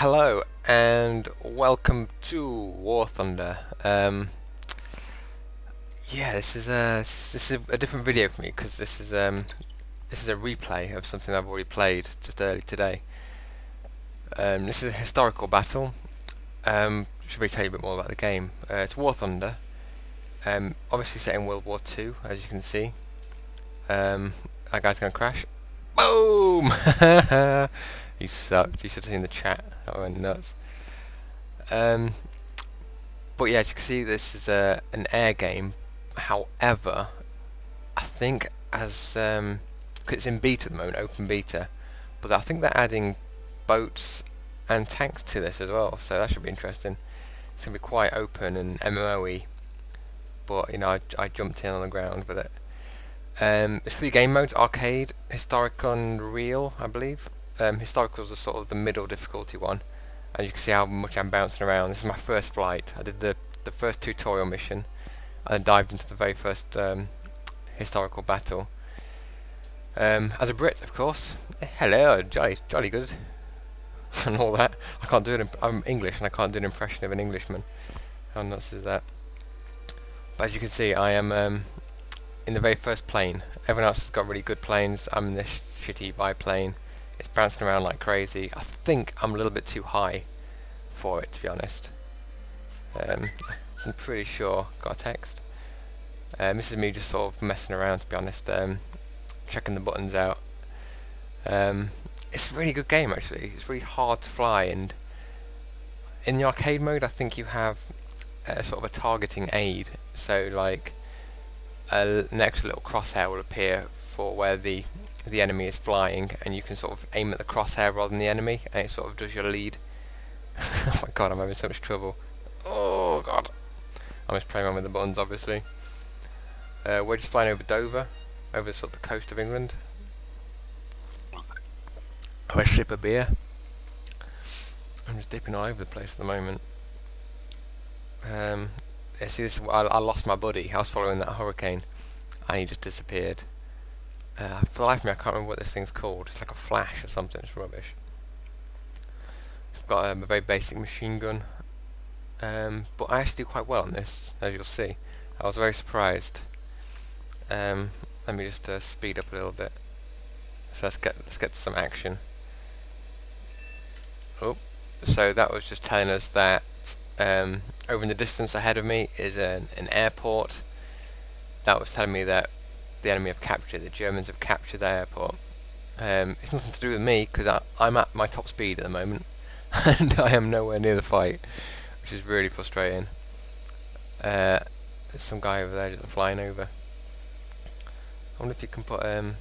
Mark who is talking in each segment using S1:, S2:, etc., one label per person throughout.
S1: Hello and welcome to War Thunder. Yeah, this is a different video for me because this is a replay of something I've already played just early today. This is a historical battle. Should we tell you a bit more about the game? It's War Thunder. Obviously set in World War II, as you can see. That guy's gonna crash. Boom! He sucked. You should have seen the chat. That went nuts. But yeah, as you can see, this is an air game. However, I think as 'cause it's in beta at the moment, open beta, but I think they're adding boats and tanks to this as well. So that should be interesting. It's gonna be quite open and MMO-y. But you know, I jumped in on the ground with it. It's 3 game modes: arcade, historic, and real, I believe. Historical is sort of the middle difficulty one, and you can see how much I'm bouncing around. This is my first flight. I did the first tutorial mission, and then dived into the very first historical battle. As a Brit, of course. Hello, jolly good, and all that. I can't do it. I'm English, and I can't do an impression of an Englishman. How nuts is that? But as you can see, I am in the very first plane. Everyone else has got really good planes. I'm in this shitty biplane. It's bouncing around like crazy. I think I'm a little bit too high for it, to be honest. I'm pretty sure. Got a text. This is me just sort of messing around, to be honest. Checking the buttons out. It's a really good game, actually. It's really hard to fly, and in the arcade mode, I think you have sort of a targeting aid. So, like, an extra little crosshair will appear for where the enemy is flying, and you can sort of aim at the crosshair rather than the enemy, and it sort of does your lead. Oh my god, I'm having so much trouble. Oh god. I'm just playing around with the buttons, obviously. We're just flying over Dover, over sort of the coast of England. Oh, a sip of beer. I'm just dipping all over the place at the moment. Yeah, see, this, I lost my buddy. I was following that hurricane, and he just disappeared. For the life of me, I can't remember what this thing's called. It's like a flash or something. It's rubbish. It's got a very basic machine gun, but I actually do quite well on this, as you'll see. I was very surprised. Let me just speed up a little bit. So let's get to some action. Oh, so that was just telling us that over in the distance ahead of me is an airport. That was telling me that the enemy have captured, the Germans have captured the airport. It's nothing to do with me, because I'm at my top speed at the moment, and I am nowhere near the fight, which is really frustrating. There's some guy over there just flying over. I wonder if you can put the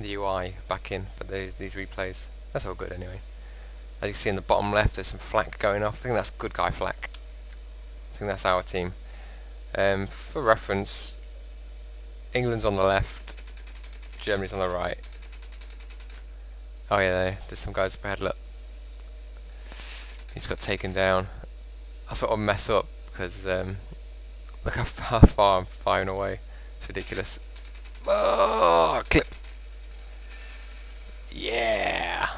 S1: UI back in for these replays. That's all good anyway. As you can see in the bottom left, there's some flak going off. I think that's good guy flak. I think that's our team. For reference, England's on the left, Germany's on the right. Oh yeah, there's some guys up ahead, look. He just got taken down. I sort of mess up because look how far I'm firing away. It's ridiculous. Oh, clip. Yeah.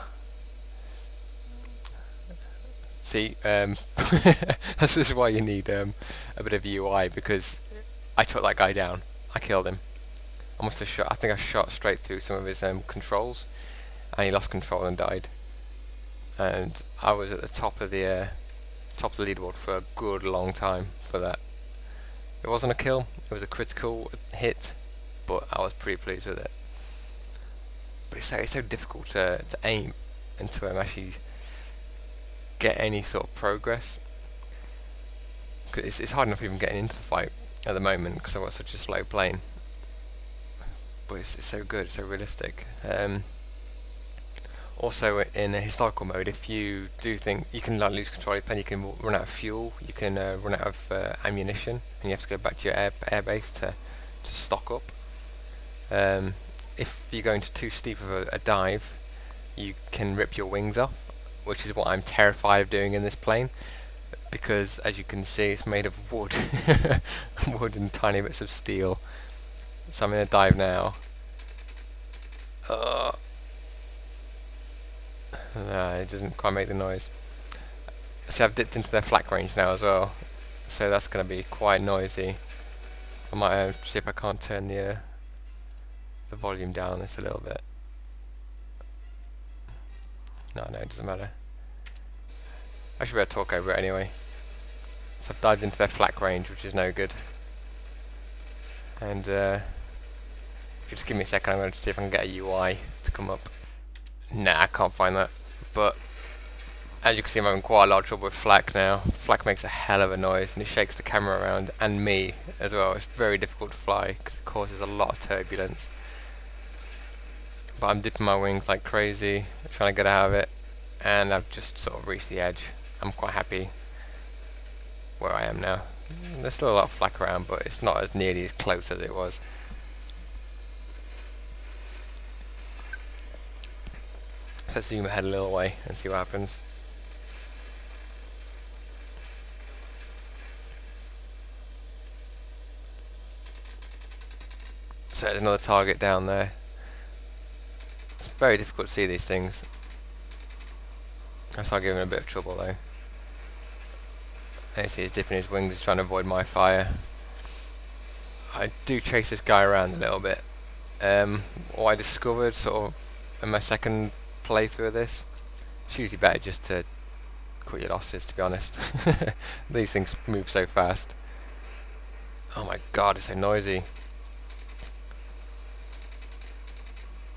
S1: See, this is why you need a bit of UI, because I took that guy down. I killed him. I must have shot. I think I shot straight through some of his controls, and he lost control and died. And I was at the top of the leaderboard for a good long time for that. It wasn't a kill. It was a critical hit, but I was pretty pleased with it. But it's so difficult to aim and to actually get any sort of progress. Cause it's hard enough even getting into the fight at the moment because I've got such a slow plane. But it's so good, it's so realistic. Also, in a historical mode, if you do think you can like lose control of your plane, you can run out of fuel, you can run out of ammunition, and you have to go back to your air base to stock up. If you're going to too steep of a dive, you can rip your wings off, which is what I'm terrified of doing in this plane, because as you can see, it's made of wood, wood and tiny bits of steel. So I'm in a dive now. It doesn't quite make the noise. See, I've dipped into their flak range now as well, so that's going to be quite noisy. I might see if I can't turn the volume down this a little bit. No, it doesn't matter. I should be able to talk over it anyway. So I've dived into their flak range, which is no good. And if you just give me a second, I'm going to see if I can get a UI to come up. Nah, I can't find that. But as you can see, I'm having quite a lot of trouble with flak now. Flak makes a hell of a noise, and it shakes the camera around, and me as well. It's very difficult to fly, because it causes a lot of turbulence. But I'm dipping my wings like crazy, trying to get out of it, and I've just sort of reached the edge. I'm quite happy where I am now. There's still a lot of flak around, but it's not as nearly as close as it was. So let's zoom ahead a little way and see what happens. So there's another target down there. It's very difficult to see these things. I start giving him a bit of trouble though. There you see he's dipping his wings, he's trying to avoid my fire. I do chase this guy around a little bit. What I discovered sort of in my second playthrough of this, it's usually better just to cut your losses, to be honest. These things move so fast. Oh my god, it's so noisy.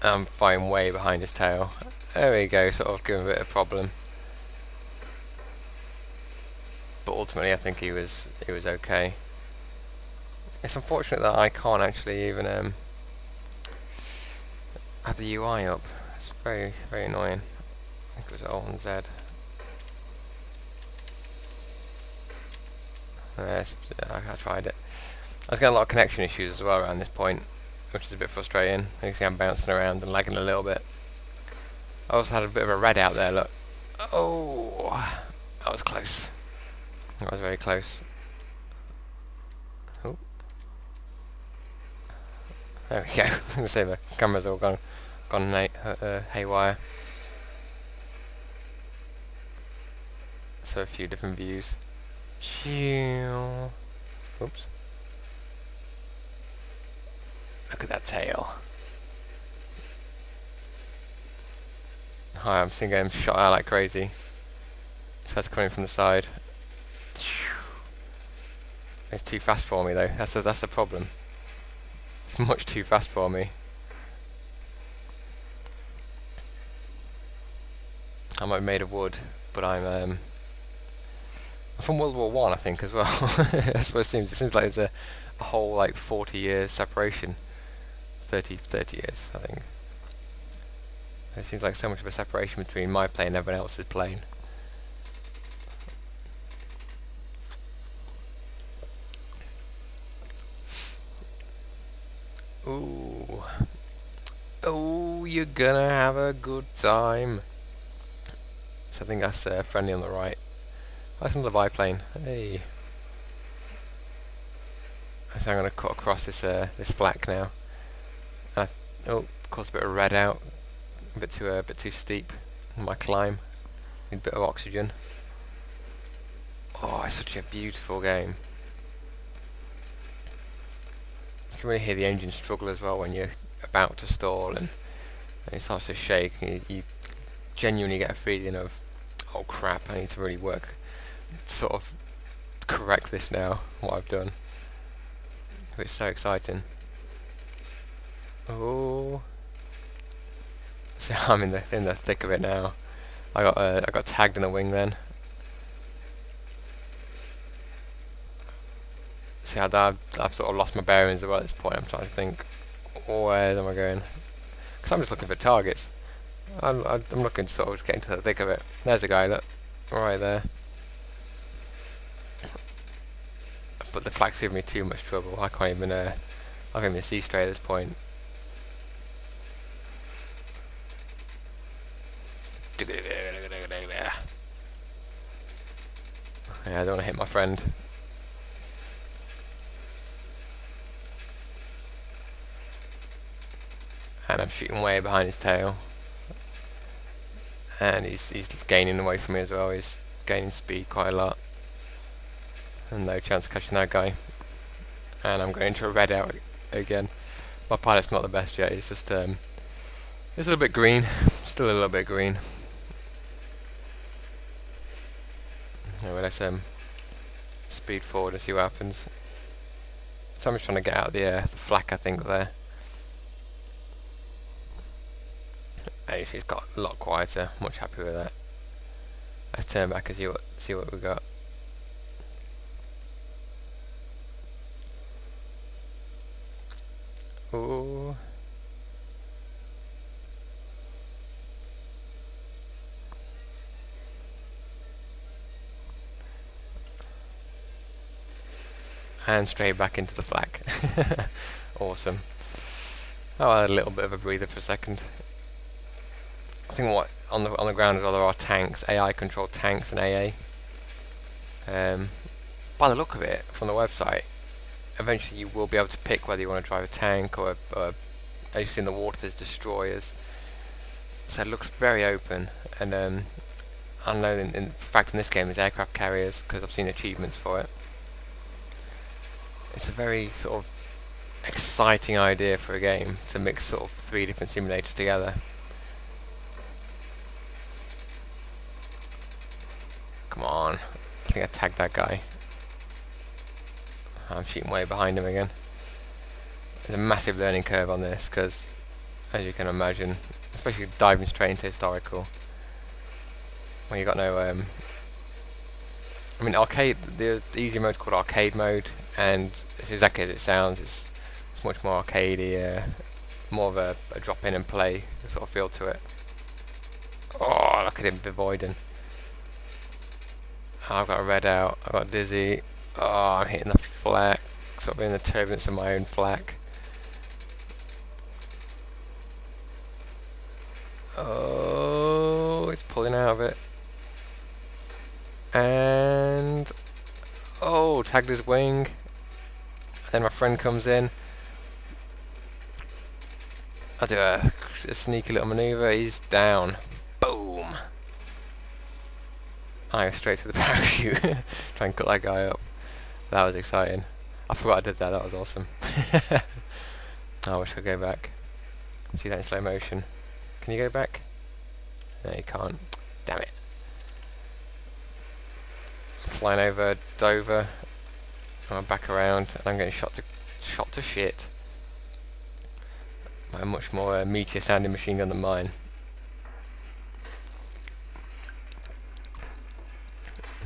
S1: I'm flying way behind his tail. There we go, sort of giving a bit of a problem. But ultimately I think he was okay. It's unfortunate that I can't actually even have the UI up. It's very, very annoying. I think it was Alt+Z. Yes, I tried it. I was getting a lot of connection issues as well around this point, which is a bit frustrating. You can see I'm bouncing around and lagging a little bit. I also had a bit of a red out there, look. Oh, that was close. That was very close. Oh. There we go. I can see the camera's all gone haywire. So a few different views. Oops. Look at that tail. Hi, I'm seeing him shot out like crazy. So that's coming from the side. It's too fast for me though. That's the problem. It's much too fast for me. I might be made of wood, but I'm from World War One, I think, as well. That's what it seems. It seems like there's a whole like 40 years separation. 30 years, I think. It seems like so much of a separation between my plane and everyone else's plane. Ooh. Oh, you're gonna have a good time. So I think that's friendly on the right. That's another biplane. Hey. So I'm gonna cut across this this flak now. Oh, caused a bit of red out. A bit too steep in my climb. Need a bit of oxygen. Oh, it's such a beautiful game. You can really hear the engine struggle as well when you're about to stall and it starts to shake. And you genuinely get a feeling of, oh crap, I need to really work to sort of correct this now, what I've done. It's so exciting. Oh, so I'm in the thick of it now. I got tagged in the wing then. See, I've sort of lost my bearings as well at this point. I'm trying to think, where am I going? Because I'm just looking for targets. I'm looking to sort of get into the thick of it. There's a guy, look, right there. But the flag's giving me too much trouble. I can't even see straight at this point. Yeah, I don't want to hit my friend. And I'm shooting way behind his tail. And he's gaining away from me as well. He's gaining speed quite a lot. And no chance of catching that guy. And I'm going to a red out again. My pilot's not the best yet, it's just it's a little bit green. Still a little bit green. Anyway, let's speed forward and see what happens. So I'm just trying to get out the flak, I think, there. It's got a lot quieter. Much happier with that. Let's turn back and see what we got. Ooh. And straight back into the flak. Awesome. Oh, I had a little bit of a breather for a second. I think what on the ground as well, there are tanks, AI controlled tanks and AA. By the look of it from the website, eventually you will be able to pick whether you want to drive a tank or as you see in the water, there's destroyers. So it looks very open, and I know in fact in this game there's aircraft carriers because I've seen achievements for it. It's a very sort of exciting idea for a game to mix sort of 3 different simulators together. Come on, I think I tagged that guy. I'm shooting way behind him again. There's a massive learning curve on this because, as you can imagine, especially diving straight into historical, when you got no I mean, arcade, the easy mode's called arcade mode, and it's exactly as it sounds. It's much more arcadey, more of a drop in and play sort of feel to it. Oh, look at him avoiding. Oh, I've got a red out. I've got dizzy. Oh, I'm hitting the flak, sort of in the turbulence of my own flak. Oh, it's pulling out of it. And oh, tagged his wing. Then my friend comes in. I do a sneaky little maneuver. He's down. Boom. I go straight to the parachute. Try and cut that guy up. That was exciting. I forgot I did that. That was awesome. I wish I could go back. See that in slow motion. Can you go back? No, you can't. Damn it. Flying over Dover. I'm back around, and I'm getting shot to shit by a much more meatier sounding machine gun than mine.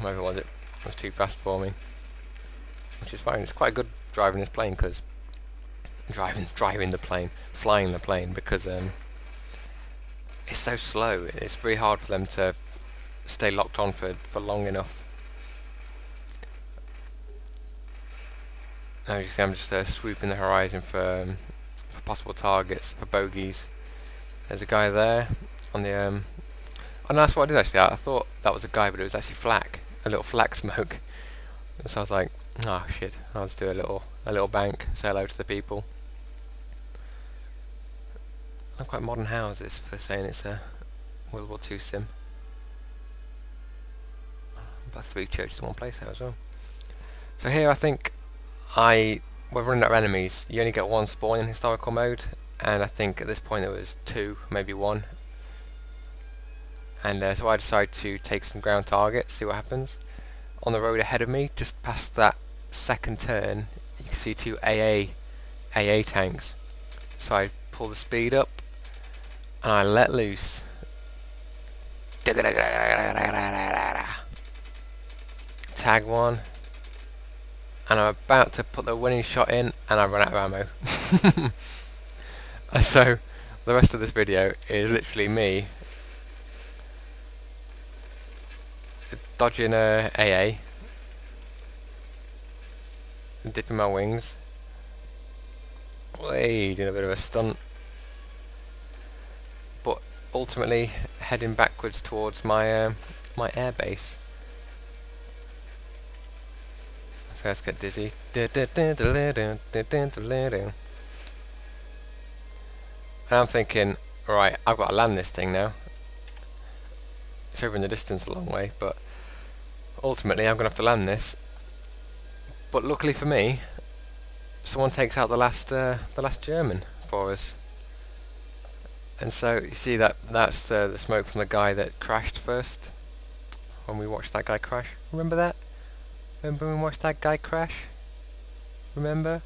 S1: Whatever it was, it was too fast for me, which is fine. It's quite good driving this plane because flying the plane because it's so slow. It's very hard for them to stay locked on for long enough. As you see, I'm just swooping the horizon for possible targets, for bogeys. There's a guy there on the oh no, that's what I did actually. I thought that was a guy, but it was actually flak, a little flak smoke. And so I was like, oh shit, I'll just do a little bank, say hello to the people. They're quite modern houses for saying it's a World War II sim. About 3 churches in one place there as well. So here I think we're running out of enemies. You only get 1 spawn in historical mode, and I think at this point there was 2, maybe 1. And so I decided to take some ground targets, see what happens. On the road ahead of me, just past that second turn, you can see 2 AA tanks. So I pull the speed up, and I let loose. Tag one. And I'm about to put the winning shot in, and I run out of ammo. And so the rest of this video is literally me dodging a AA, dipping my wings, doing a bit of a stunt, but ultimately heading backwards towards my my air base. So let's get dizzy. And I'm thinking, right, I've got to land this thing now. It's over in the distance a long way, but ultimately I'm going to have to land this. But luckily for me, someone takes out the last German for us. And so you see that's the smoke from the guy that crashed first. When we watched that guy crash. Remember that? Remember when we watched that guy crash? Remember?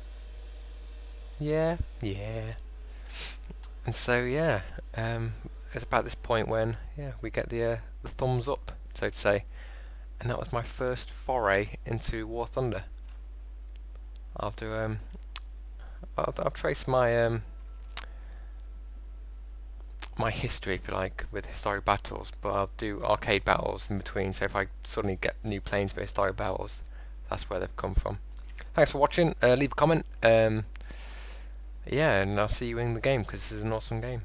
S1: Yeah? Yeah. And so yeah, it's about this point when we get the thumbs up, so to say. And that was my first foray into War Thunder. I'll do I'll trace my my history, if you like, with historic battles, but I'll do arcade battles in between, so if I suddenly get new planes for historic battles, that's where they've come from. Thanks for watching, leave a comment, yeah, and I'll see you in the game, because this is an awesome game.